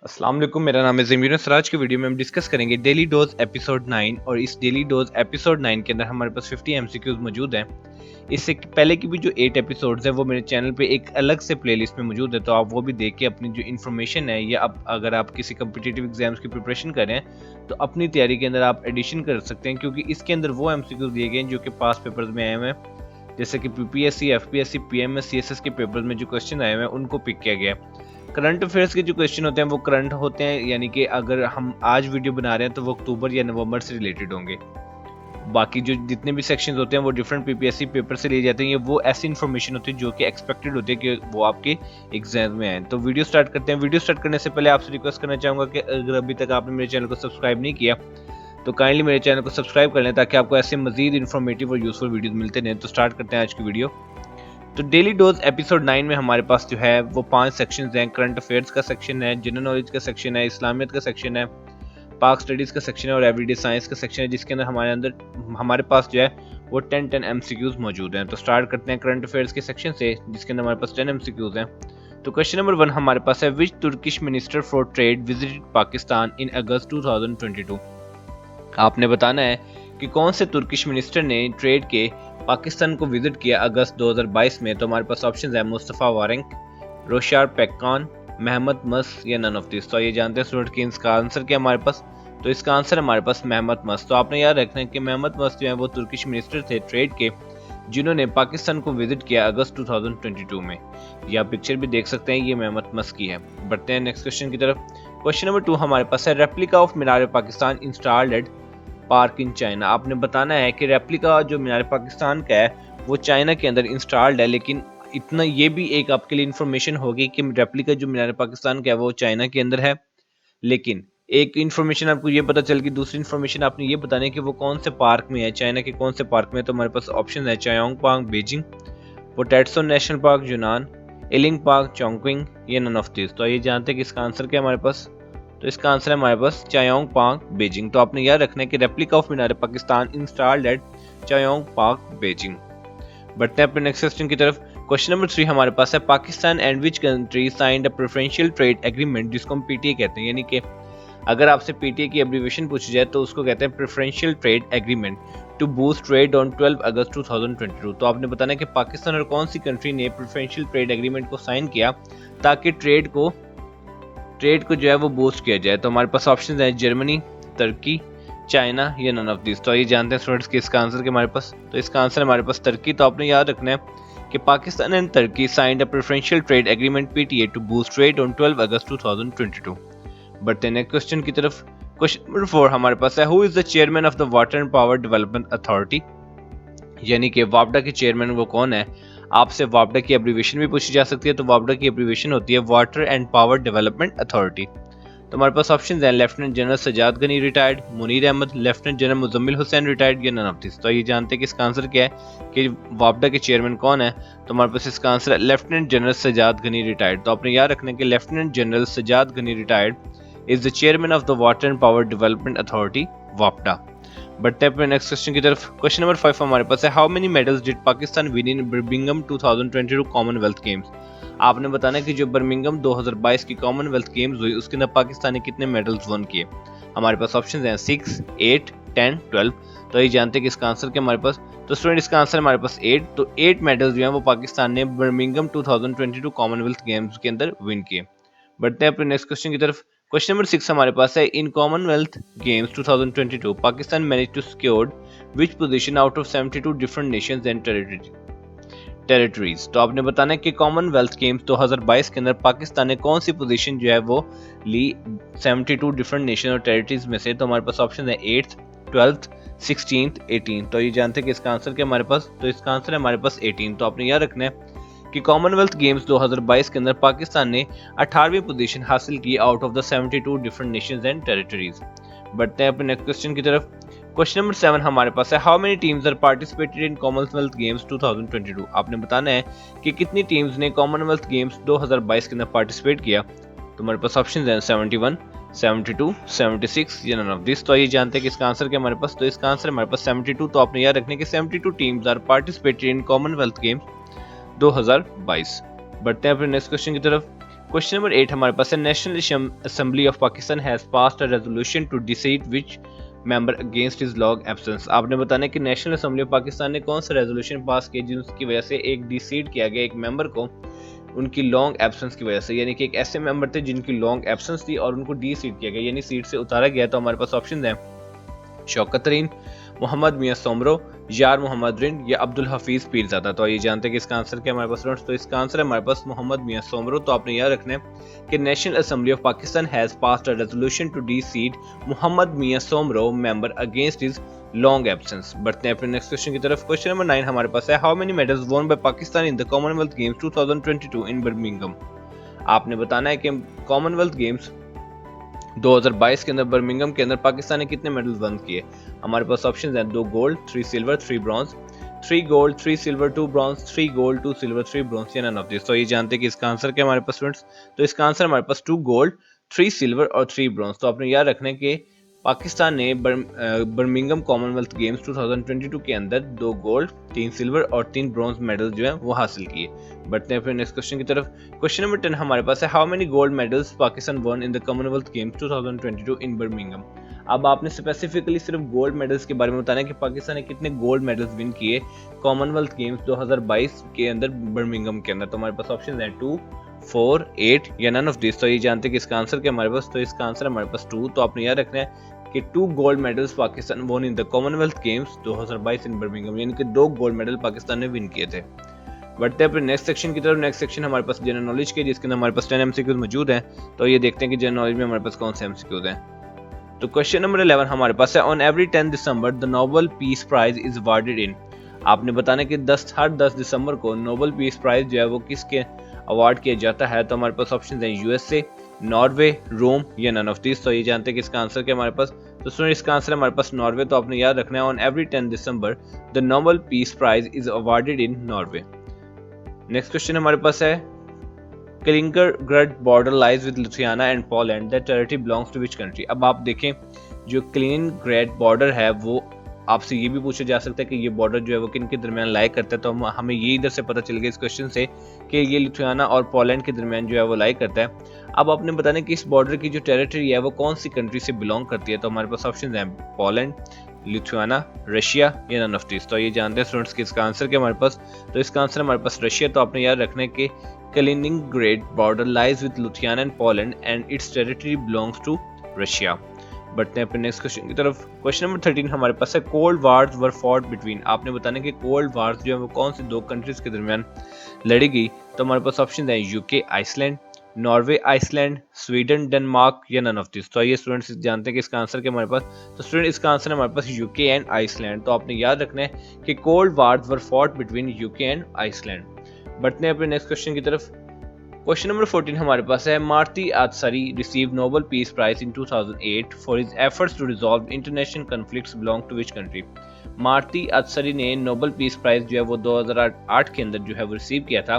अस्सलाम वालेकुम, मेरा नाम है ज़मीर सराज। की वीडियो में हम डिस्कस करेंगे डेली डोज एपिसोड 9 और इस डेली डोज एपिसोड 9 के अंदर हमारे पास 50 एमसीक्यूज मौजूद हैं। इससे पहले की भी जो 8 एपिसोड्स हैं वो मेरे चैनल पे एक अलग से प्लेलिस्ट में मौजूद है, तो आप वो भी देख के अपनी जो इन्फॉर्मेशन है या अगर आप किसी कम्पिटिटिव एग्जाम्स की प्रिपरेशन कर रहे हैं तो अपनी तैयारी के अंदर आप एडिशन कर सकते हैं, क्योंकि इसके अंदर वो एमसीक्यूज दिए गए हैं जो कि पास पेपर्स में आए हुए हैं। जैसे कि पीपीएससी, एफपीएससी, पीएमएस, सीएसएस के पेपर्स में जो क्वेश्चन आए हुए हैं उनको पिक किया गया है। करंट अफेयर्स के जो क्वेश्चन होते हैं वो करंट होते हैं, यानी कि अगर हम आज वीडियो बना रहे हैं तो वो अक्टूबर या नवंबर से रिलेटेड होंगे। बाकी जो जितने भी सेक्शंस होते हैं वो डिफरेंट पीपीएससी पेपर से लिए जाते हैं। ये वो ऐसी इन्फॉर्मेशन होती है जो कि एक्सपेक्टेड होती है कि वो आपके एग्जाम में आए। तो वीडियो स्टार्ट करते हैं। वीडियो स्टार्ट करने से पहले आपसे रिक्वेस्ट करना चाहूँगा कि अगर अभी तक आपने मेरे चैनल को सब्सक्राइब नहीं किया तो काइंडली मेरे चैनल को सब्सक्राइब कर लें ताकि आपको ऐसे मजीद इन्फॉर्मेटिव और यूजफुल वीडियोज़ मिलते रहें। तो स्टार्ट करते हैं आज की वीडियो। तो डेली डोज एपिसोड 9 में हमारे पास जो है वो 5 सेक्शंस हैं। करंट अफेयर्स का सेक्शन है, जनरल नॉलेज का सेक्शन है, इस्लामियत का सेक्शन है, पाक स्टडीज़ का सेक्शन है और एवरीडे साइंस का सेक्शन है, जिसके अंदर हमारे पास जो है वो 10 एमसीक्यूज मौजूद हैं। तो स्टार्ट करते हैं करंट अफेयर्स के सेक्शन से, जिसके अंदर हमारे पास 10 एमसीक्यूज हैं। तो क्वेश्चन नंबर 1 हमारे पास है, which Turkish minister for trade visited Pakistan in August 2022। आपने बताना है कि कौन से तुर्किश मिनिस्टर ने ट्रेड के पाकिस्तान को विजिट किया अगस्त 2022 में। तो हमारे पास ऑप्शंस है, मुस्तफ़ा वारंक, रोशार पेक्कान, महमद मस या नन ऑफ दिस। तो ये जानते हैं स्टूडेंट कि इसका आंसर क्या हमारे पास। तो इसका आंसर हमारे पास महमद मस। तो आपने याद रखना है कि महमद मस जो है वो तुर्किश मिनिस्टर थे ट्रेड के, जिन्होंने पाकिस्तान को विजिट किया अगस्त 2022 में। यह पिक्चर भी देख सकते हैं, ये महमद मस की है। बढ़ते हैं नेक्स्ट क्वेश्चन की तरफ। क्वेश्चन नंबर 2 हमारे पास है, replica of Minar Pakistan installed eight park in China. आपने बताना है कि रेप्लिका जो मीनार पाकिस्तान का है वो चाइना के अंदर इंस्टॉल्ड है, लेकिन इतना ये भी एक आपके लिए इन्फॉर्मेशन होगी कि रेप्लिका जो मीनार पाकिस्तान का है वो चाइना के अंदर है। लेकिन एक इन्फॉर्मेशन आपको ये पता चल गई, दूसरी इन्फॉर्मेशन आपने ये बतानी है कि वो कौन से पार्क में है, चाइना के कौन से पार्क में है। तो हमारे पास ऑप्शन है, चायोंग पार्क बेजिंग, पोटैटसो नेशनल पार्क यूनान, इलिंग पार्क चोंगक्विंग या नन ऑफ दिस। तो ये जानते हैं कि इसका आंसर क्या हमारे पास। तो इसका आंसर है हमारे पास चायोंग पार्क बेजिंग। तो आपने याद रखना है कि replica of Minar Pakistan installed at Chaoyang park Beijing. बढ़ते हैं अपने नेक्स्ट क्वेश्चन की तरफ। क्वेश्चन नंबर 3 हमारे पास है, Pakistan and which country signed a preferential trade agreement, जिसको हम पीटीए कहते हैं। यानी कि अगर आपसे पीटीए की एब्रीविएशन पूछी जाए तो उसको कहते हैं preferential trade agreement to boost trade on 12 August 2022। तो आपने बताना है कि पाकिस्तान और कौन सी कंट्री ने प्रेफरेंशियल ट्रेड एग्रीमेंट को साइन किया ताकि ट्रेड को जो है वो बूस्ट किया जाए। तो हमारे पास ऑप्शन है, जर्मनी, तुर्की, चाइना या नन ऑफ दिस। तो ये जानते हैं स्टूडेंट्स कि इसका आंसर क्या हमारे पास। तो इसका आंसर हमारे पास तुर्की। तो आपने याद रखना है कि Pakistan and Turkey signed a preferential trade agreement PTA to boost trade on 12 August 2022। बढ़ते हैं नेक्स्ट क्वेश्चन की तरफ। क्वेश्चन नंबर 4 हमारे पास है, who is the chairman of the water and power development authority. यानी कि वापडा के चेयरमैन वो कौन है। आपसे वापडा की एब्रीविएशन भी पूछी जा सकती है। तो वापडा की एब्रीविएशन होती है water and power development authority. तो हमारे पास ऑप्शंस हैं, lieutenant general Sajjad Ghani retired, Munir Ahmed, lieutenant general Muzammil Hussain retired या नन ऑफ दिस। तो ये जानते हैं कि इसका आंसर क्या है कि वापडा के चेयरमैन कौन है। तो हमारे पास इसका आंसर है lieutenant general Sajjad Ghani retired. तो आपने याद रखना है कि lieutenant general Sajjad Ghani retired is the chairman of the water and power development authority वापडा। बढ़ते हैं अपने नेक्स्ट क्वेश्चन की तरफ। क्वेश्चन नंबर 5 हमारे पास है, how many medals did Pakistan win in Birmingham 2022 Commonwealth games. आपने बताना है कि जो बर्मिंघम 2022 की कॉमनवेल्थ गेम्स हुई उसके अंदर पाकिस्तान ने कितने मेडल्स वन किए। हमारे पास ऑप्शंस हैं 6, 8, 10, 12। तो ये जानते हैं कि इसका आंसर क्या हमारे पास। तो स्टूडेंट इसका आंसर हमारे पास 8। तो 8 मेडल्स जो हैं वो पाकिस्तान ने बर्मिंघम 2022 कॉमनवेल्थ गेम्स के अंदर विन किए। बढ़ते हैं अपने नेक्स्ट क्वेश्चन की तरफ। क्वेश्चन नंबर 6 हमारे पास है, in Commonwealth Games 2022 Pakistan manage to secured which position out of 72 different nations and territories. तो आपने बताना है कि कॉमनवेल्थ गेम्स 2022 के अंदर पाकिस्तान ने कौन सी पोजीशन जो है वो ली 72 डिफरेंट नेशन और टेरिटरीज में से। तो हमारे पास ऑप्शन है 8th, 12th, 16th, 18। तो ये जानते हैं कि इसका आंसर क्या हमारे पास। तो इसका आंसर है हमारे पास 18। तो आपने याद रखना है कि कॉमनवेल्थ गेम्स 2022 के अंदर पाकिस्तान ने 18वीं पोजीशन हासिल की out of the 72 different nations and territories. बढ़ते हैं अपने नेक्स्ट क्वेश्चन की तरफ। क्वेश्चन नंबर 7 हमारे पास है, how many teams are participated in Commonwealth Games 2022। आपने बताना है कि कितनी टीम्स ने कॉमनवेल्थ गेम्स 2022 के अंदर पार्टिसिपेट किया। तो हमारे पास ऑप्शन हैं 71, 72, 76 या नन ऑफ दिस। तो ये जानते हैं कि इसका आंसर क्या हमारे पास। तो इसका आंसर हमारे पास 72। तो आपने याद रखने कि 72 teams are participated in Commonwealth Games 2022। बढ़ते हैं अपने नेक्स्ट क्वेश्चन की तरफ। क्वेश्चन नंबर 8 हमारे पास है National Assembly of Pakistan has passed a resolution to decide which member against his long absence. आपने बताना है कि नेशनल असेंबली ऑफ पाकिस्तान ने कौन सा रेजोल्यूशन पास किया जिसकी वजह से एक डिसाइड किया गया एक मेंबर को उनकी लॉन्ग एब्सेंस की वजह से, यानी कि एक ऐसे मेंबर थे जिनकी लॉन्ग एब्सेंस थी और उनको डी सीट किया गया यानी सीट से उतारा गया। तो हमारे पास ऑप्शन है शौकत तरीन, मोहम्मद मियां सोमरो, यार मोहम्मद रिन या अब्दुल हफीज पीरजादा। तो ये जानते हैं कि इसका आंसर क्या हमारे पास स्टूडेंट्स, तो इसका आंसर है हमारे पास मोहम्मद मियां सोमरो। तो आपने याद रखना है कि National Assembly of Pakistan has passed a resolution to deseat Mohammad Mian Soomro member against his long absence. बढ़ते हैं अपने नेक्स्ट क्वेश्चन की तरफ। क्वेश्चन नंबर 9 हमारे पास है how many medals won by Pakistan in the Commonwealth Games 2022 in Birmingham. आपने बताना है कि कॉमनवेल्थ गेम्स 2022 के अंदर बर्मिंघम के अंदर पाकिस्तान ने कितने मेडल वन किए। हमारे पास ऑप्शंस हैं 2 gold 3 silver 3 bronze, 3 gold 3 silver 2 bronze, 3 gold 2 silver 3 bronze या नन ऑफ दिस। तो ये जानते हैं कि इसका आंसर क्या हमारे पास स्टूडेंट्स, तो इसका आंसर हमारे पास 2 गोल्ड 3 सिल्वर और 3 ब्रॉन्ज। तो आपने याद रखना है कि पाकिस्तान ने बर्मिंघम कॉमनवेल्थ गेम्स 2022 के अंदर 2 गोल्ड 3 सिल्वर और 3 ब्रॉन्ज मेडल जो है वो हासिल किए। बढ़ते हैं फिर नेक्स्ट क्वेश्चन की तरफ। क्वेश्चन नंबर 10 हमारे पास है how many gold medals Pakistan one in the Commonwealth Games 2022 in Birmingham. अब आपने स्पेसिफिकली सिर्फ गोल्ड मेडल्स के बारे में बताना है कि पाकिस्तान ने कितने गोल्ड मेडल्स विन किए कॉमनवेल्थ गेम्स 2022 के अंदर बर्मिंघम के अंदर। तो हमारे पास ऑप्शन है 2 4 8 या नन ऑफ दिस। तो ये जानते हैं कि इसका आंसर क्या हमारे पास, तो इसका आंसर हमारे पास 2। तो आपने याद रखना है कि 2 गोल्ड मेडल्स पाकिस्तान वोन in the Commonwealth Games 2022 in Birmingham, यानी कि 2 गोल्ड मेडल पाकिस्तान ने विन किए थे। बढ़ते हैं फिर नेक्स्ट सेक्शन की तरफ। नेक्स्ट सेक्शन हमारे पास जनरल नॉलेज के, जिसके अंदर हमारे पास 10 एमसीक्यूज मौजूद हैं। तो ये देखते हैं कि जनरल नॉलेज में हमारे पास कौन से एमसीक्यूज हैं। तो क्वेश्चन नंबर 11 हमारे पास है on every 10 December the Nobel peace prize is awarded in. आपने बताना कि हर 10 दिसंबर को नोबेल पीस प्राइज जो है वो किसके अवार्ड किया जाता है। तो हमारे पास ऑप्शन है यूएसए, नॉर्वे, रोम या नन ऑफ दिस। तो ये जानते हैं कि इसका आंसर क्या हमारे पास, तो सुनिए इसका आंसर है हमारे पास नॉर्वे। तो आपने याद रखना है on every 10 December the Nobel peace prize is awarded in Norway. Next question हमारे पास है Kaliningrad border lies with Lithuania and Poland, that territory belongs to which country. अब आप देखें जो कलिंगरग्राड बॉर्डर है वो आपसे ये भी पूछा जा सकता है कि ये बॉर्डर जो है वो किन के दरमियान लाई करता है। तो हमें ये इधर से पता चल गया इस क्वेश्चन से कि ये लिथुआनिया और पोलैंड के दरमियान जो है वो लाई करता है। अब आपने बताना कि इस बॉर्डर की जो टेरिटरी है वो कौन सी कंट्री से बिलोंग करती है। तो हमारे पास ऑप्शन है पोलैंड, लिथुआनिया, रशिया या नन ऑफ दिस। तो ये जानते हैं स्टूडेंट्स कि इसका आंसर क्या हमारे पास, तो इसका आंसर हमारे पास रशिया। तो आपने याद रखना है कि Kaliningrad border lies with Lithuania and Poland and its territory belongs to Russia. बढ़ते हैं अपने नेक्स्ट क्वेश्चन की तरफ। क्वेश्चन नंबर 13 हमारे पास है cold wars were fought between. आपने बताना कि कोल्ड वार्स जो है वो कौन सी 2 कंट्रीज के दरमियान लड़ी गई। तो हमारे पास ऑप्शन है UK Iceland, Norway Iceland, Sweden Denmark या नन ऑफ दिस। तो ये स्टूडेंट्स जानते हैं कि इसका आंसर क्या हमारे पास, तो स्टूडेंट इसका आंसर है हमारे पास यूके एंड आइसलैंड। तो आपने याद रखना है कि cold wars were fought between UK and Iceland. बढ़ते हैं अपने नेक्स्ट क्वेश्चन की तरफ। क्वेश्चन नंबर 14 हमारे पास है Martti Ahtisaari receive Nobel peace prize in 2008 for his efforts to resolve international conflicts belong to which country. Martti Ahtisaari ने Nobel peace prize जो है वो 2008 के अंदर जो है वो रिसीव किया था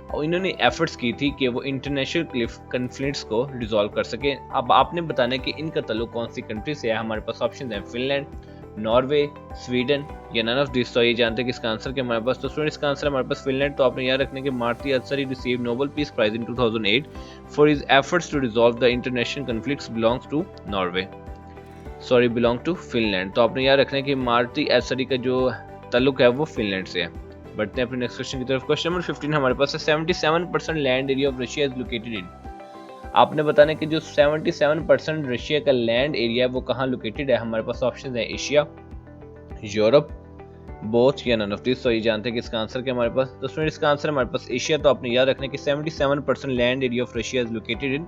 और इन्होंने एफर्ट्स की थी कि वो इंटरनेशनल कॉन्फ्लिक्ट्स को रिजॉल्व कर सके। अब आपने बताना है कि इनका ताल्लुक कौन सी कंट्री से है। हमारे पास ऑप्शन है फिनलैंड, नॉर्वे, स्वीडन या नन ऑफ दिस। तो ये जानते हैं कि इसका आंसर क्या हमारे पास, तो स्टूडेंट इसका आंसर हमारे पास फिनलैंड। तो आपने याद रखने कि Martti Ahtisaari receive Nobel peace prize in 2008 for his efforts to resolve the international conflicts belongs to belong to Finland. तो आपने याद रखना है कि मार्टी आतसरी का जो ताल्लुक है वो फिनलैंड से है। बढ़ते हैं अपने नेक्स्ट क्वेश्चन की तरफ। क्वेश्चन नंबर 15 हमारे पास है 77% land area of Russia is located in. आपने बताना कि जो 77% रशिया का लैंड एरिया है वो कहाँ लोकेटेड है। हमारे पास ऑप्शन है एशिया, यूरोप, बोथ या नन ऑफ दिस। तो ये जानते हैं कि इसका आंसर क्या हमारे पास, तो स्टूडेंट इसका आंसर हमारे पास एशिया। तो आपने याद रखना कि 77% land area of Russia is located in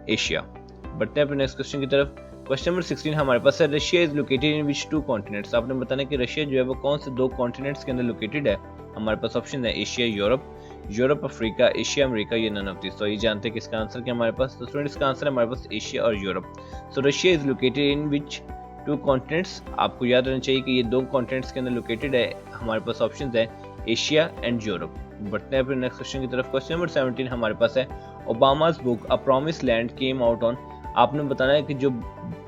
Asia. बढ़ते हैं अपने नेक्स्ट क्वेश्चन की तरफ। क्वेश्चन नंबर 16 हमारे पास है Russia is located in which 2 continents. आपने बताना कि रशिया जो है वो कौन से 2 कॉन्टिनेंट्स के अंदर लोकेटेड है। हमारे पास ऑप्शन है Asia Europe Africa, Asia America या नन ऑफ दिस। तो ये जानते हैं कि इसका आंसर क्या हमारे पास, तो स्टूडेंट इसका आंसर है हमारे पास एशिया और Europe. So Russia is located in which 2 continents. आपको याद रहना चाहिए कि ये 2 कॉन्टिनेंट्स के अंदर लोकेटेड है। हमारे पास ऑप्शन है एशिया एंड यूरोप। बढ़ते हैं फिर नेक्स्ट क्वेश्चन की तरफ। क्वेश्चन नंबर 17 हमारे पास है Obama's book a promise land came out on. आपने बताना है कि जो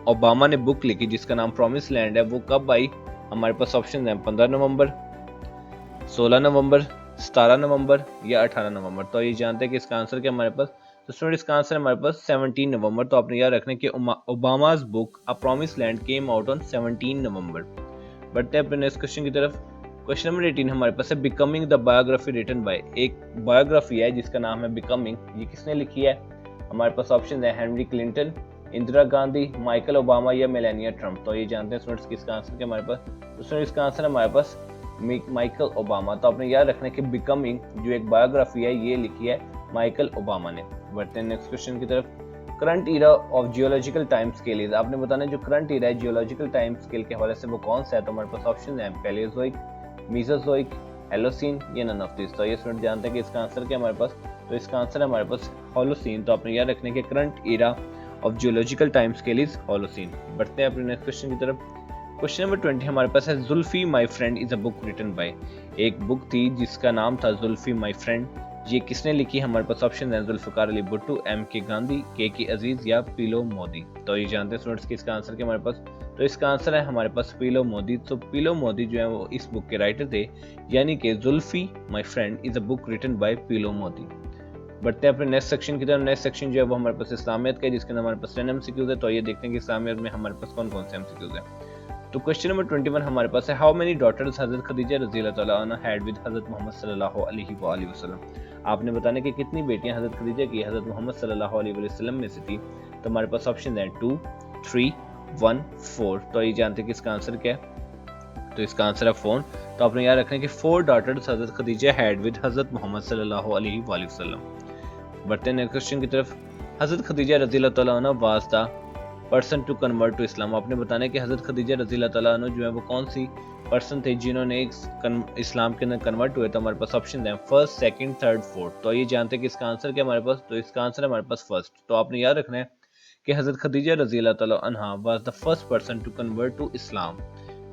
ओबामा ने बुक लिखी जिसका नाम प्रॉमिस लैंड है वो कब आई। हमारे पास ऑप्शन है 15 नवंबर, 16 नवंबर, 17 नवंबर या 18 नवंबर। तो ये जानते हैं कि इसका आंसर क्या हमारे पास, तो स्टूडेंट इसका आंसर हमारे पास 17 नवंबर। तो आपने याद रखना कि Obama's book a promise land came out on 17 November. बढ़ते हैं अपने नेक्स्ट क्वेश्चन की तरफ। क्वेश्चन नंबर 18 हमारे पास है becoming the biography written by. एक बायोग्राफी है जिसका नाम है बिकमिंग, ये किसने लिखी है? हमारे पास ऑप्शन है Henry Clinton, Indira Gandhi, Michael Obama या मेलानिया ट्रम्प। तो ये जानते हैं स्टूडेंट्स किसका आंसर क्या हमारे पास, तो स्टूडेंट इसका आंसर हमारे पास माइकल ओबामा। तो आपने याद रखना है कि बिकमिंग जो एक बायोग्राफी है ये लिखी है माइकल ओबामा ने। बढ़ते हैं नेक्स्ट क्वेश्चन की तरफ। Current era of geological time scale, आपने बताना है जो करंट ईरा है जियोलॉजिकल टाइम स्केल के हवाले से वो कौन सा है? तो हमारे पास ऑप्शन है पैलियोजोइक, मीसोजोइक, एलोसीन या नन ऑफ दिस। तो ये स्टूडेंट जानते हैं कि इसका आंसर क्या हमारे पास, तो इसका आंसर है हमारे पास होलोसीन। तो आपने याद रखने के current era of geological time scale is Holocene. बढ़ते हैं अपने नेक्स्ट क्वेश्चन की तरफ। क्वेश्चन नंबर 20 हमारे पास है Zulfi my friend is a book written by. एक बुक थी जिसका नाम था जुल्फी माय फ्रेंड, ये किसने लिखी? हमारे पास ऑप्शन है जुल्फिकार अली भुट्टो, एम के गांधी, के अजीज या पीलो मोदी। तो ये जानते हैं स्टूडेंट्स कि इसका आंसर क्या हमारे पास, तो इसका आंसर है हमारे पास पीलो मोदी। तो पीलो मोदी जो है वो इस बुक के राइटर थे, यानी कि Zulfi my friend is a book written by Piloo Mody. बढ़ते हैं अपने नेक्स्ट सेक्शन की तरफ। नेक्स्ट सेक्शन जो है वो हमारे पास इस्लामियत का है, जिसके अंदर हमारे पास 10 एमसीक्यूज है। तो ये देखते हैं कि इस्लामियत में हमारे पास कौन कौन से एमसीक्यूज है। तो क्वेश्चन नंबर 21 हमारे पास है how many daughters Hazrat Khadija रज़ी अल्लाह तआला अन्हा हैड विद हजरत मोहम्मद सल्लल्लाहु अलैहि वसल्लम। आपने बताने कि कितनी बेटियां हजरत खदीजा की हजरत मोहम्मद सल्लल्लाहु अलैहि वसल्लम में से थी। तो हमारे पास ऑप्शन है 2, 3, 1, 4। तो ये जानते हैं कि इसका आंसर क्या है, तो इसका आंसर है 4। तो आपने याद रखना कि 4 daughters Hazrat Khadija had with हजरत मोहम्मद सल्लल्लाहु अलैहि वसल्लम। बढ़ते हैं नेक्स्ट क्वेश्चन की तरफ। हजरत खदीजा रज़ी अल्लाह तआला अन्हा was the person to convert to Islam. आपने बताना है कि हजरत खदीजा रज़ी अल्लाह तआला अन्हा जो है वो कौन सी पर्सन थे जिन्होंने इस्लाम के अंदर कन्वर्ट हुए। तो हमारे पास ऑप्शन है फर्स्ट, सेकंड, थर्ड, फोर्थ। तो ये जानते हैं कि इसका आंसर क्या हमारे पास, तो इसका आंसर है हमारे पास फर्स्ट। तो आपने याद रखना है कि हजरत खदीजा रज़ी अल्लाह तआला अन्हा was the first person to convert to Islam.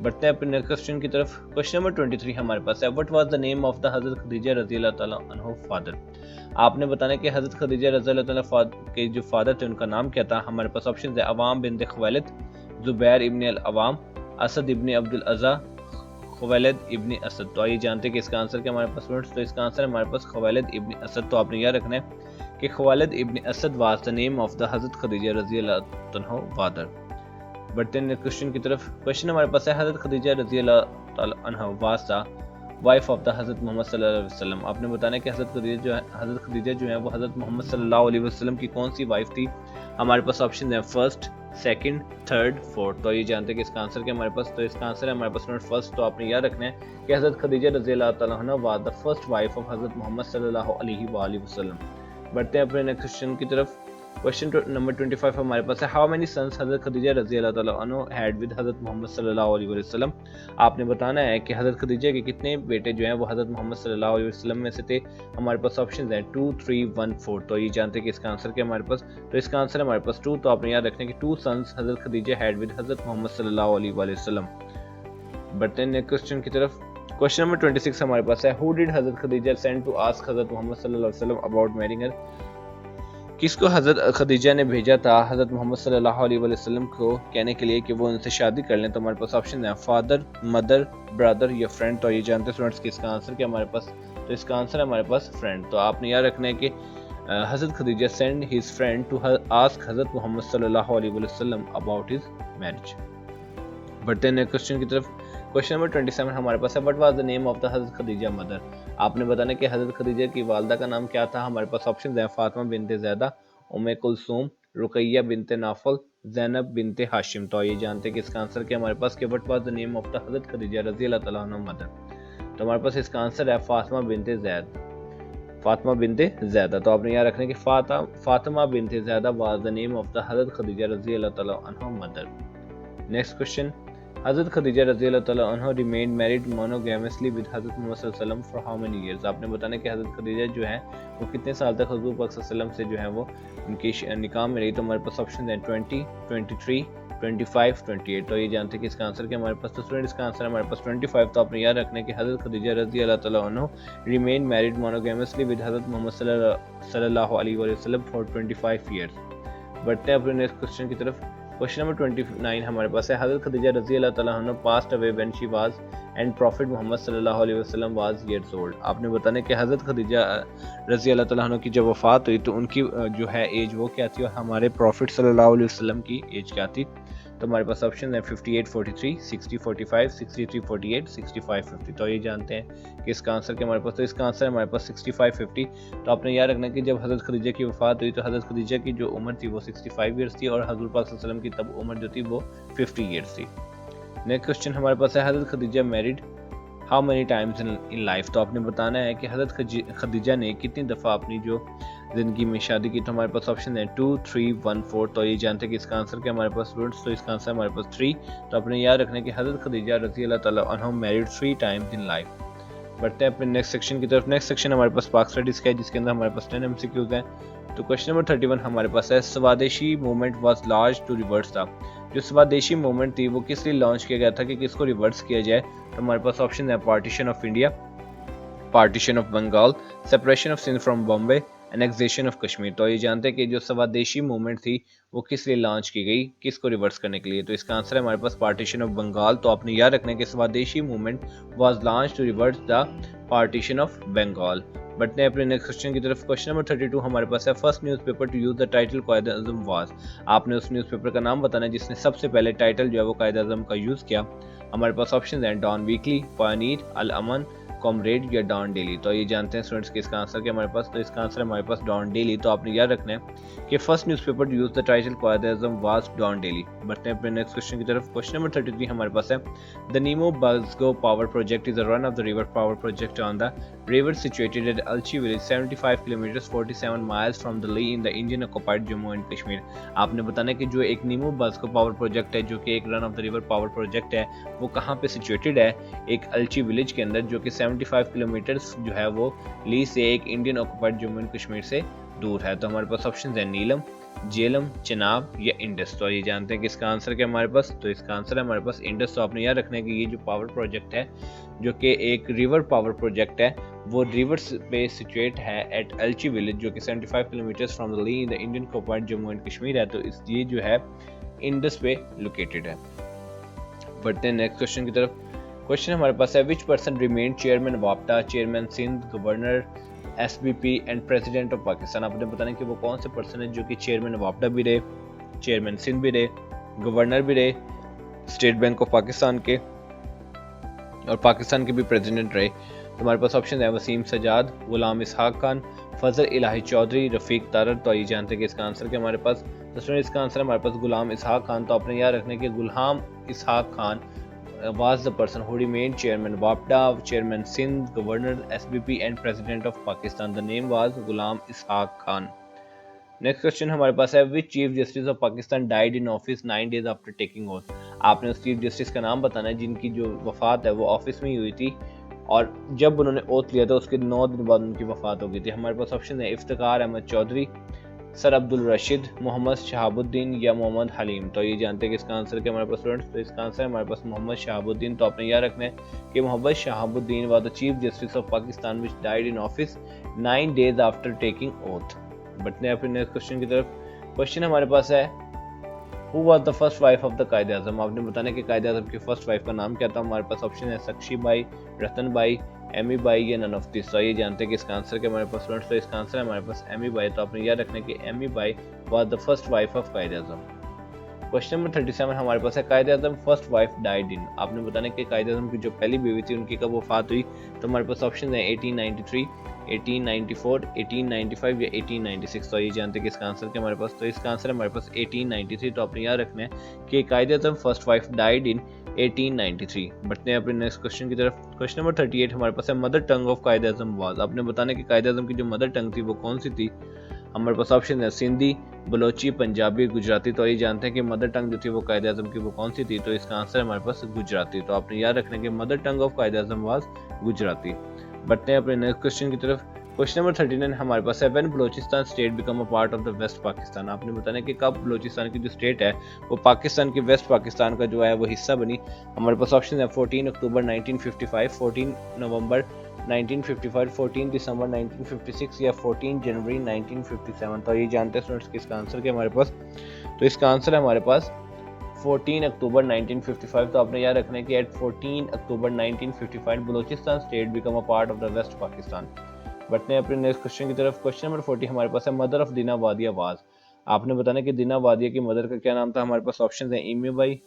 बढ़ते हैं अपने नेक्स्ट क्वेश्चन की तरफ। क्वेश्चन नंबर 23 हमारे पास है what was the name of the Hazrat Khadija रज़ी अल्लाह तआला अन्हा फादर। आपने बताना है कि हजरत खदीजा रज़ी अल्लाह तआला के जो फादर थे उनका नाम क्या था। हमारे पास ऑप्शन है अवाम बिन खुवैलिद, जुबैर इब्न अल अवाम, असद इब्न अब्दुल अज़ा, खुवैलिद इब्न असद। तो आइए जानते हैं कि इसका आंसर क्या हमारे पास स्टूडेंट्स, तो इसका आंसर है हमारे पास खुवैलिद इब्न असद। तो आपने याद रखना है कि Khuwaylid ibn Asad was the name of the Hazrat Khadija रज़ी अल्लाह तआला फादर। बढ़ते हैं क्वेश्चन की तरफ। क्वेश्चन हमारे पास है हजरत खदीजा रज़ी अल्लाह तआला अन्हा was the wife of the हजरत मोहम्मद सल्लल्लाहु अलैहि वसल्लम। आपने बताना है कि हजरत खदीजा जो है वो हजरत मोहम्मद सल्लल्लाहु अलैहि वसल्लम की कौन सी वाइफ थी। हमारे पास ऑप्शन है फर्स्ट, सेकंड, थर्ड, फोर्थ। तो ये जानते हैं कि इसका आंसर क्या हमारे पास, तो इसका आंसर है हमारे पास फर्स्ट। तो आपने याद रखना है कि हजरत खदीजा रज़ी अल्लाह तआला अन्हा was the first wife of हजरत मोहम्मद सल्लल्लाहु अलैहि वसल्लम। बढ़ते हैं अपने नेक्स्ट क्वेश्चन की तरफ। क्वेश्चन नंबर 25 हमारे पास है how many sons Hazrat Khadija रज़ी अल्लाह तआला अन्हा हैड विद हजरत मोहम्मद सल्लल्लाहु अलैहि वसल्लम। आपने बताना है कि हजरत खदीजा के कितने बेटे जो हैं वो हजरत मोहम्मद सल्लल्लाहु अलैहि वसल्लम में से थे। हमारे पास ऑप्शन है 2, 3, 1, 4। तो ये जानते हैं कि इसका आंसर क्या हमारे पास, तो इसका आंसर है हमारे पास 2। तो आपने याद रखना है कि 2 sons Hazrat Khadija had with हजरत मोहम्मद सल्लल्लाहु अलैहि वसल्लम। बढ़ते हैं नेक्स्ट क्वेश्चन की तरफ। क्वेश्चन नंबर 26 हमारे पास है who did Hazrat Khadija send to ask हजरत मोहम्मद सल्लल्लाहु अलैहि वसल्लम अबाउट मैरिंग हर। किसको हजरत खदीजा ने भेजा था हजरत मोहम्मद सल्लल्लाहु अलैहि वसल्लम को कहने के लिए कि वो उनसे शादी कर लें। तो हमारे पास ऑप्शन है फादर, मदर, ब्रदर या फ्रेंड। तो ये जानते हैं स्टूडेंट्स कि इसका आंसर क्या हमारे पास, तो इसका आंसर है हमारे पास फ्रेंड। तो आपने याद रखना है कि हजरत Khadija send his friend to ask हजरत मोहम्मद सल्लल्लाहु अलैहि वसल्लम अबाउट हिज मैरिज। बढ़ते हैं क्वेश्चन की तरफ। क्वेश्चन नंबर 27 हमारे पास है what was the name of the Hazrat Khadija mother. आपने बताना कि हजरत खदीजा की वालदा का नाम क्या था। हमारे पास ऑप्शन है फातिमा बिनते ज़ैदा, उम्मे कुलसूम, रुकैया बिनते नाफल, ज़ैनब बिनते हाशिम। तो ये जानते हैं कि इसका आंसर क्या हमारे पास कि what was the name of the Hazrat Khadija रज़ी अल्लाह तआला अन्हा मदर। तो हमारे पास इसका आंसर है फातिमा बिनते ज़ैद, फातिमा बिनते ज़ैदा। तो आपने याद रखना है कि Fatima binte Zaida was the name of the Hazrat Khadija रज़ी अल्लाह तआला अन्हा मदर। नेक्स्ट क्वेश्चन हजरत खदीजा रज़ी अल्लाह तआला अन्हा रिमेन मैरिड मोनोगैमसली विद हजरत मोहम्मद सल्लल्लाहु अलैहि वसल्लम फॉर हाउ मेनी इयर्स। आपने बताना कि हजरत खदीजा जो है वो कितने साल तक हुजूर पाक सल्लल्लाहु अलैहि वसल्लम से जो है वो उनकी निकाह में रही। तो हमारे पास ऑप्शन है 20, 23, 25, 28। तो ये जानते हैं कि इसका आंसर क्या हमारे पास, तो स्टूडेंट इसका आंसर है हमारे पास 25। तो आपने याद रखना है कि हजरत खदीजा रज़ी अल्लाह तआला अन्हा रिमेन मैरिड मोनोगैमसली विद हजरत मोहम्मद सल्लल्लाहु अलैहि वसल्लम फॉर 25 ईयर्स। बढ़ते हैं अपने नेक्स्ट क्वेश्चन की तरफ। क्वेश्चन नंबर 29 हमारे पास है हजरत खदीजा रज़ी अल्लाह तआला अन्हा passed away when she was and prophet Mohammad सल्लल्लाहु अलैहि वसल्लम वाज ईयर्स ओल्ड। आपने बताना कि हज़रत खदीजा रज़ी अल्लाह तआला अन्हा की जब वफ़ात हुई तो उनकी जो है एज वो क्या थी और हमारे प्रॉफिट सल्लल्लाहु अलैहि वसल्लम की एज क्या थी। तो हमारे पास ऑप्शन है 58 43, 60 45, 63 48, 65 50। तो ये जानते हैं कि इसका आंसर क्या हमारे पास, तो इसका आंसर है हमारे पास 65 50। तो आपने याद रखना कि जब हज़रत खदीजा की वफ़ात हुई तो हज़रत खदीजा की जो उम्र थी वो 65 ईयर्स थी और हज़रत पाक सल्लल्लाहु अलैहि वसल्लम की तब उम्र जो थी वो 50 ईयर्स थी। नेक्स्ट क्वेश्चन हमारे पास है हज़रत Khadija married how many times in life. तो आपने बताना है कि हज़रत खदीजा ने कितनी दफ़ा अपनी जो ज़िंदगी में शादी की। तो हमारे पास ऑप्शन है 2 3 1 4। तो ये जानते हैं कि इसका आंसर क्या हमारे पास स्टूडेंट्स, तो इसका आंसर हमारे पास 3। तो आपने याद रखना है कि हज़रत खदीजा रज़ी अल्लाह तआला अन्हा मैरिड 3 टाइम्स इन लाइफ। बढ़ते हैं अपने नेक्स्ट सेक्शन की तरफ। नेक्स्ट सेक्शन हमारे पास पाक स्टडीज़ का है जिसके अंदर हमारे पास 10 MCQs हैं। तो क्वेश्चन नंबर 31 हमारे पास है Swadeshi movement was launch to reverse था। जो स्वदेशी मूवमेंट थी वो किस लिए लॉन्च किया गया था कि किसको रिवर्स किया जाए। तो हमारे पास ऑप्शन है partition of India, partition of Bengal, separation of Sindh from Bombay, annexation of Kashmir. तो ये जानते हैं कि जो स्वदेशी मूवमेंट थी वो किस लिए लॉन्च की गई, किसको रिवर्स करने के लिए। तो इसका आंसर है हमारे पास पार्टीशन ऑफ बंगाल। तो आपने याद रखना है कि Swadeshi movement was launch to reverse the partition of Bengal. बढ़ते हैं अपने नेक्स्ट क्वेश्चन की तरफ। क्वेश्चन नंबर 32 हमारे पास है first newspaper to use the title Quaid Azam was. आपने उस न्यूज़पेपर का नाम बताना है जिसने सबसे पहले टाइटल जो है वो कायद आज़म का यूज़ किया। हमारे पास ऑप्शन है डॉन वीकली, पायनीर, अल अमन, कॉमरेड या डॉन डेली। तो ये जानते हैं स्टूडेंट्स कि इसका आंसर क्या हमारे पास, तो इसका आंसर है हमारे पास डॉन डेली। तो आपने याद रखना है कि first newspaper to use the title Quaid Azam was Dawn daily. बढ़ते हैं अपने नेक्स्ट क्वेश्चन की तरफ। क्वेश्चन नंबर 33 हमारे पास है the Nimoo Bazgo power project is a run of the river power project on the river situated at Alchi village 75 kilometers 47 miles from the Leh in the Indian occupied Jammu and Kashmir। आपने बताना है कि जो एक नीमो Bazgo power project है जो कि एक run of the river power project है वो कहाँ पे सिचुएटेड है, एक अलची विलेज के अंदर जो कि 75 किलोमीटर्स जो है वो ली से एक Indian occupied Jammu and Kashmir से दूर है। तो हमारे पास ऑप्शन है नीलम, जेलम, चनाब या इंडस। तो ये जानते हैं कि इसका आंसर क्या हमारे पास, तो इसका आंसर है हमारे पास इंडस। तो आपने याद रखना है कि ये जो पावर प्रोजेक्ट है जो कि एक रिवर पावर प्रोजेक्ट है वो रिवर्स पे सिचुएट है एट अलची विलेज जो कि 75 kilometres from the lee in the Indian occupied Jammu and Kashmir है। तो इस ये जो है इंडस पे लोकेटेड है। बढ़ते हैं नेक्स्ट क्वेश्चन की तरफ। क्वेश्चन हमारे पास है विच पर्सन रिमेन चेयरमैन वापटा, chairman Sindh, governor SBP and president of Pakistan. आपने बताना कि वो कौन से पर्सन है जो कि चेयरमैन वापटा भी रहे, चेयरमैन सिंध भी रहे, गवर्नर भी रहे स्टेट बैंक ऑफ पाकिस्तान के और पाकिस्तान के भी प्रेसिडेंट रहे। तो हमारे पास ऑप्शन है वसीम सजाद, गुलाम इसहाक खान, फजल इलाही चौधरी, रफीक तारर। तो ये जानते हैं कि इसका आंसर क्या हमारे पास, तो इसका आंसर हमारे पास गुलाम इसहाक खान। तो आपने याद रखना कि गुलाम इसहाक Khan was the person who remained chairman WAPDA, chairman Sindh, governor SBP and president of Pakistan. The name was Ghulam Ishaq Khan. Next question हमारे पास है which chief justice of Pakistan died in office 9 days after taking oath. आपने उस chief justice का नाम बताना है जिनकी जो वफात है वो ऑफिस में ही हुई थी और जब उन्होंने ओथ लिया था उसके 9 दिन बाद उनकी वफात हो गई थी। हमारे पास ऑप्शन है इफ्तिकार अहमद चौधरी, सर अब्दुल रशीद, मोहम्मद शहाबुद्दीन या मोहम्मद हलीम। तो ये जानते हैं कि इसका आंसर क्या हमारे पास स्टूडेंट्स, तो इसका आंसर है हमारे पास मोहम्मद शहाबुद्दीन। तो आपने याद रखना है कि Mohammad Shahabuddin was the chief justice of Pakistan which died in office 9 days after taking oath. बढ़ते हैं अपने नेक्स्ट क्वेश्चन की तरफ। क्वेश्चन हमारे पास है who was the first wife of the Quaid Azam. आपने बताना कि कायद आज़म की फर्स्ट वाइफ का नाम क्या था। हमारे पास ऑप्शन है सक्शी बाई, रतन बाई, एमी बाई या नन ऑफ दिस। तो ये जानते हैं कि इसका आंसर क्या हमारे पास स्टूडेंट्स, तो इसका आंसर है हमारे पास एमी बाई। तो आपने याद रखना कि Emi Bai was the first wife of Quaid Azam. Question number 37 हमारे पास है Quaid Azam first wife died in. आपने बताना कि कायद आज़म की जो पहली बीवी थी उनकी कब वफात हुई। तो हमारे पास ऑप्शन है 1893, 1894, 1895 या 1896। तो ये जानते हैं कि इसका आंसर क्या हमारे पास, तो इसका आंसर है हमारे पास 1893। तो आपने याद रखना है कि कायद आज़म फर्स्ट वाइफ डाइड इन 1893। बढ़ते हैं अपने नेक्स्ट क्वेश्चन की तरफ। क्वेश्चन नंबर 38 हमारे पास है mother tongue of Quaid Azam was. आपने बताना कि कायद आज़म की जो मदर टंग थी वो कौन सी थी। हमारे पास ऑप्शन है सिंधी, बलोची, पंजाबी, गुजराती। तो ये जानते हैं कि मदर टंग जो थी वो कायद आज़म की वो कौन सी थी। तो इसका आंसर है हमारे पास गुजराती। तो आपने याद रखना कि mother tongue of Quaid Azam was Gujarati. बढ़ते हैं अपने नेक्स्ट क्वेश्चन की तरफ। क्वेश्चन नंबर 39 हमारे पास है when Balochistan state become a part of the West Pakistan. आपने बताना कि कब बलोचिस्तान की जो स्टेट है वो पाकिस्तान की वेस्ट पाकिस्तान का जो है वो हिस्सा बनी। हमारे पास ऑप्शन है 14 अक्टूबर 1955, 14 नवंबर 1955, 14 दिसंबर 1956 या 14 जनवरी 1957। तो ये जानते हैं स्टूडेंट्स कि इसका आंसर क्या हमारे पास, तो इसका आंसर है हमारे पास 14 अक्टूबर 1955, तो आपने याद रखना है कि at 14 October 1955 Balochistan state become a part of the West Pakistan. बढ़ते हैं अपने नेक्स्ट क्वेश्चन की तरफ। क्वेश्चन नंबर 40 हमारे पास है mother of Dina Wadia was. आपने बताना कि दीना वादिया की मदर का क्या नाम था। हमारे पास ऑप्शन है Emmy by,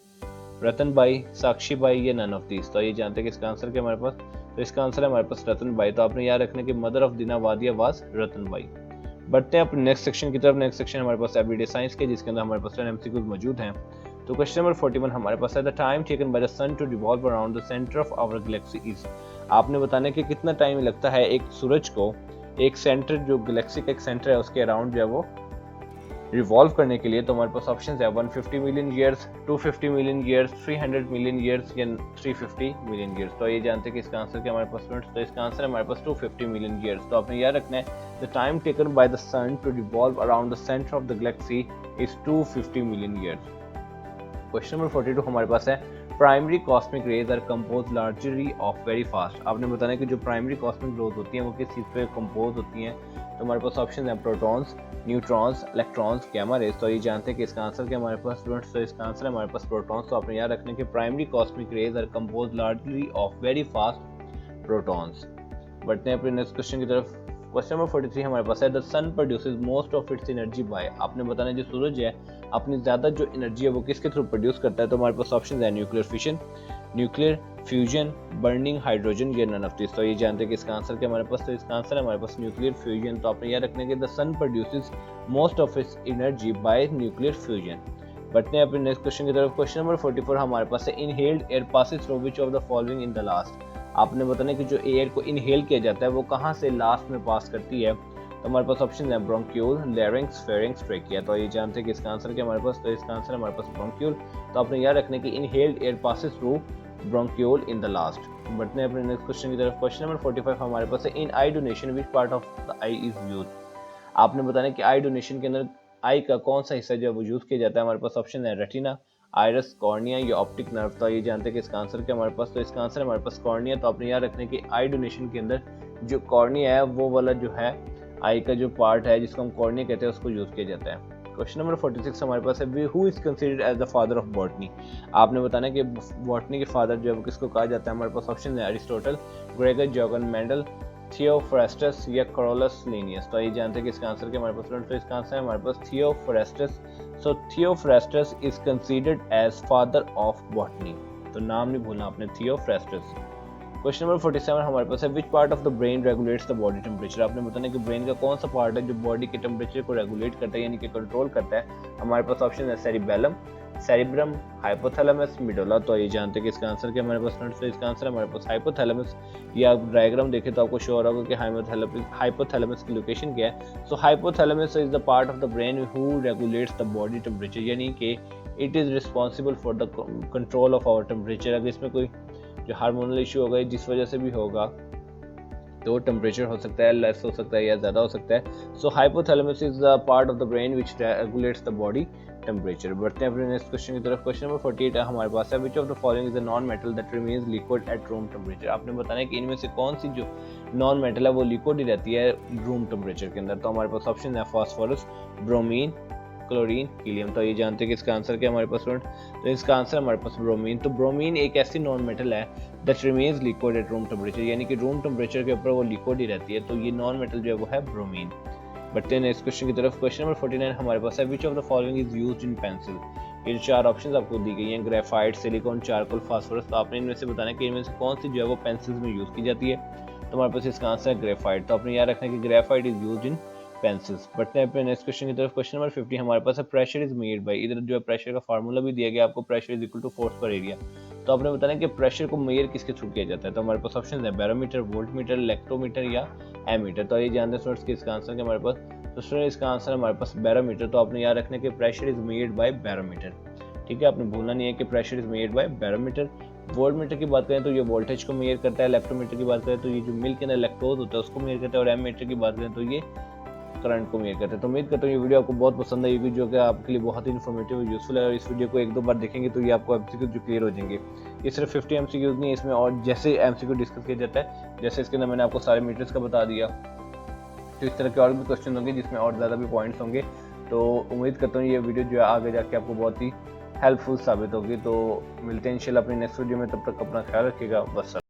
Ratan by, Sakshi by या नन ऑफ दीस। तो ये जानते हैं कि इसका आंसर क्या हमारे पास, तो इसका आंसर है हमारे पास रतन बाई। तो आपने याद रखना कि mother of Dina Wadia was Ratan by. बढ़ते हैं अपने नेक्स्ट सेक्शन की तरफ। नेक्स्ट सेक्शन हमारे पास एवरीडे साइंस के, जिसके अंदर हमारे पास 10 एमसीक्यूज मौजूद हैं। तो क्वेश्चन नंबर 41 हमारे पास है the time taken by the sun to revolve around the centre of our galaxy is. आपने बताना कि कितना टाइम लगता है एक सूरज को एक सेंटर, जो गैलेक्सी का एक सेंटर है उसके अराउंड जो है वो रिवॉल्व करने के लिए। तो हमारे पास ऑप्शन है 150 million years, 250 million years, 300 million years या 350 मिलियन ईयर्स। तो ये जानते हैं कि इसका आंसर क्या हमारे पास स्टूडेंट्स, तो इसका आंसर है हमारे पास 250 मिलियन ईयर्स। तो आपने याद रखना है the time taken by the sun to revolve around the centre of the galaxy is 250 million years. Question number 42 हमारे पास है primary cosmic rays are compose largely of very fast. आपने बताना है कि जो प्राइमरी कॉस्मिक रेज होती हैं वो किस चीज़ पे कंपोज होती हैं। तो हमारे पास ऑप्शन है protons, neutrons, electrons, gamma rays. तो ये जानते हैं कि इसका आंसर क्या हमारे पास स्टूडेंट्स, तो इसका आंसर है हमारे पास प्रोटॉन्स। तो आपने याद रखना है कि primary cosmic rays are compose largely of very fast protons. बढ़ते हैं अपने नेक्स्ट क्वेश्चन की तरफ। क्वेश्चन नंबर 43 हमारे पास है the sun produces most of its energy by. आपने बताना है जो सूरज है अपनी ज़्यादा जो एनर्जी है वो किसके थ्रू प्रोड्यूस करता है। तो हमारे पास ऑप्शन है nuclear fission, nuclear fusion, burning hydrogen या नन ऑफ दिस। तो ये जानते हैं कि इसका आंसर क्या हमारे पास, तो इसका आंसर है हमारे पास न्यूक्लियर फ्यूजन। तो आपने याद रखना है कि the sun produces most of its energy by nuclear fusion. बढ़ते हैं अपने नेक्स्ट क्वेश्चन की तरफ। क्वेश्चन नंबर 44 हमारे पास है inhaled air passes through which of the following in the last. आपने बताना कि जो एयर को इनहेल किया जाता है वो कहाँ से लास्ट में पास करती है। तो हमारे पास ऑप्शन है ब्रोंक्यूल, लैरिंक्स, फेरिंक्स, ट्रेकिया। तो ये जानते हैं कि इसका आंसर क्या हमारे पास, तो इसका आंसर है हमारे पास ब्रोंक्यूल। तो आपने याद रखना है कि inhaled air passes through bronchiole in the last. बढ़ते हैं अपने नेक्स्ट क्वेश्चन की तरफ। क्वेश्चन नंबर 45 हमारे पास है in eye donation which part of the eye is used. आपने बताना कि आई डोनेशन के अंदर आई का कौन सा हिस्सा जो है वो यूज किया जाता है। हमारे पास ऑप्शन है रेटिना, आयरस, कॉर्निया या ऑप्टिक नर्व। तो ये जानते हैं कि इसका आंसर क्या हमारे पास, तो इसका आंसर है हमारे पास कॉर्निया। तो आपने याद रखना है कि आई डोनेशन के अंदर जो कॉर्निया है वो वाला जो है आई का जो पार्ट है जिसको हम कॉर्निया कहते हैं उसको यूज किया जाता है। क्वेश्चन नंबर 46 हमारे पास है who is considered as the father of botany. आपने बताना है कि बॉटनी के फादर जो है वो किसको कहा जाता है। हमारे पास ऑप्शन है Aristotle, Gregor, jargon Mendel, Theophrastus या करोलस लिनियस। तो ये जानते हैं कि इसका आंसर क्या हमारे पास, तो इसका आंसर है हमारे पास Theophrastus. So Theophrastus is considered as father of botany. तो नाम नहीं भूलना आपने, थियोफ्रास्टस। क्वेश्चन नंबर 47 हमारे पास है विच part of the brain regulates the body temperature. आपने बताना है कि ब्रेन का कौन सा पार्ट है जो बॉडी के टेम्परेचर को रेगुलेट करता है यानी कि कंट्रोल करता है। हमारे पास ऑप्शन है सेरिबेलम, सेरिब्रम, हाइपोथैलेमस, मिडोला। तो ये जानते हैं कि इसका आंसर क्या हमारे पास, तो इसका आंसर है हमारे पास हाइपोथैलेमस। या आप डायग्राम देखें तो आपको शो हो रहा होगा कि हाइपोथैलेमस की लोकेशन क्या है। So hypothalamus is the part of the brain who regulates the body temperature, यानी कि it is responsible for the control of our temperature. अगर इसमें कोई जो हार्मोनल इशू होगा जिस वजह से भी होगा तो टेम्परेचर हो सकता है लेस हो सकता है या ज़्यादा हो सकता है। So hypothalamus is the part of the brain which regulates the body temperature. बढ़ते हैं अपने नेक्स्ट क्वेश्चन की तरफ। क्वेश्चन नंबर 48 है हमारे पास है which of the following is the non metal that remains liquid at room temperature. आपने बताना है कि इनमें से कौन सी जो नॉन मेटल है वो लिक्विड ही रहती है रूम टेम्परेचर के अंदर। तो हमारे पास ऑप्शन है फास्फोरस, ब्रोमीन, क्लोरीन, हीलियम। तो ये जानते हैं कि इसका आंसर क्या हमारे पास, तो इसका आंसर हमारे पास ब्रोमीन। तो ब्रोमीन एक ऐसी नॉन मेटल है that remains liquid at room temperature, यानी कि रूम टेम्परेचर के ऊपर वो लिक्विड ही रहती है। तो ये नॉन मेटल जो है वो है ब्रोमीन। बढ़ते हैं नेक्स्ट क्वेश्चन की तरफ। क्वेश्चन नंबर 49 हमारे पास है which of the following is used in pencil. ये जो चार ऑप्शंस आपको दी गई हैं ग्रेफाइट, सिलिकॉन, चारकोल, फास्फोरस। तो आपने इनमें से बताना है कि इनमें से कौन सी जो है वो पेंसिल्स में यूज की जाती है। तो हमारे पास इसका आंसर है ग्रेफाइट। तो आपने याद रखना है कि graphite is used in pencils. बढ़ते हैं अपने नेक्स्ट क्वेश्चन की तरफ। क्वेश्चन नंबर 50 हमारे पास है प्रेशर इज मेड बाय। इधर जो है प्रेशर का फार्मूला भी दिया गया आपको, pressure is equal to force per area. तो आपने बताना है कि प्रेशर को मेजर किसके थ्रू किया जाता है। तो हमारे पास ऑप्शन है बैरोमीटर, वोल्टमीटर, इलेक्ट्रोमीटर या एमीटर। तो ये जानते हैं स्टूडेंट्स कि इसका आंसर क्या हमारे पास, तो स्टूडेंट इसका आंसर हमारे पास बैरोमीटर। तो आपने याद रखना है कि pressure is made by barometer. ठीक है, आपने भूलना नहीं है कि pressure is made by barometer. Voltmeter की बात करें तो ये वोल्टेज को मेजर करता है, इलेक्ट्रोमीटर की बात करें तो ये जो मिल्क के अंदर लैक्टोज होता है उसको मेजर करता है, और एमीटर की बात करें तो ये करंट को मेजर करते हैं। तो उम्मीद करता हूँ ये वीडियो आपको बहुत पसंद आई होगी, जो कि आपके लिए बहुत ही इन्फॉर्मेटिव और यूजफुल है। और इस वीडियो को एक दो बार देखेंगे तो ये आपको एमसीक्यू जो क्लियर हो जाएंगे। ये सिर्फ 50 एमसीक्यूज नहीं, इसमें और जैसे एमसीक्यू डिस्कस किया जाता है, जैसे इसके अंदर मैंने आपको सारे मीटर्स का बता दिया, तो इस तरह के और भी क्वेश्चन होंगे जिसमें और ज़्यादा भी पॉइंट्स होंगे। तो उम्मीद करता हूँ ये वीडियो जो है आगे जाके आपको बहुत ही हेल्पफुल साबित होगी। तो मिलते हैं इंशाल्लाह अपनी नेक्स्ट वीडियो में, तब तक अपना ख्याल रखिएगा। बस।